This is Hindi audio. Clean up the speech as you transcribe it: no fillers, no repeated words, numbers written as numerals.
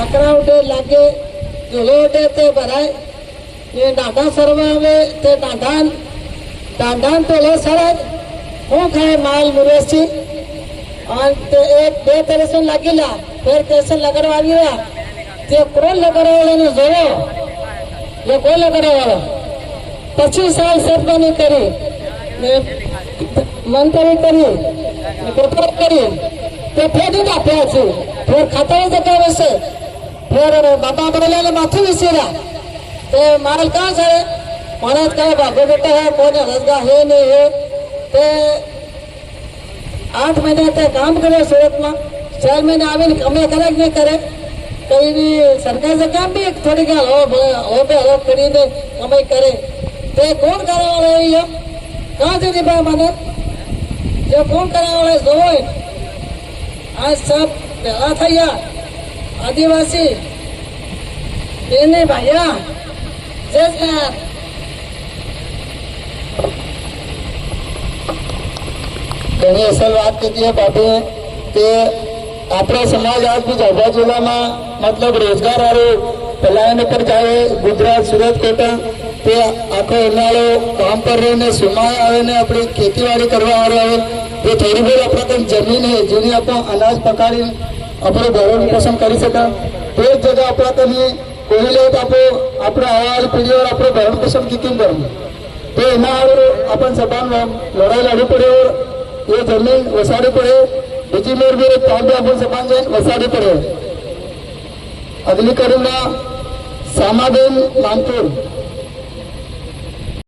लाकड़ा उठे लागे झुलो उठे ते भराय ये दादा सरवावे ते दादान दादान तो ले सराय हूँ खाए माल मुरेसी और ते एक बे तेरेसन लगीला फिर तेरेसन लगड़वावी ते कोण लगड़वाले ने जोयो ये कोण लगड़वालो 25 साल सरपंच करी मंत्री करी पेपर करी ते फेडी नाख्याची फिर खाता जगह वैसे फिर बाबा बोले माथी विसरा ते माल कहाँ से महाराज कहे बाबू बेटा है कौन रोजगार है नहीं है ते 8 महीने ते काम करे सूरत में 4 महीने आवे कमे करे नहीं करे कहीं भी सरकार से काम भी थोड़ी क्या हो पे हलत करी दे कमाई करे ते कौन करे वाला है ये कहाँ से निभा माने जो कौन करे वाला है जो आज सब पहला था या आदिवासी बेने भैया ઘણી અસલ વાત કીધી है બાપુએ કે આપણો સમાજ આજ બી જાબા જિલ્લામાં મતલબ રોજગાર વાળો પલાયન ઉપર જાય ગુજરાત સુરત કોટા તે આખો ઉનાળો કામ પર રહીને સુમાય આવે ને આપણે ખેતીવાડી કરવા વાળો આવે તે થોડી બહુ આપણે કંઈક જમીન છે જેની આપણે અનાજ પકાડી આપણું ભરણ પોષણ કરી શકાય તે જ જગ્યા આપણા તમે કોઈ લે તો આપણે આવનારી પેઢીઓ આપણે ભરણ પોષણ કીધું કરવું તો એના આપણે સભાન લડાઈ લડવી પડે ये जमीन वसाड़ी पड़े बीजी मेर भी काम भी अपन समान जाए वसाड़ी पड़े अगली करूंगा सामाबेन मानपुर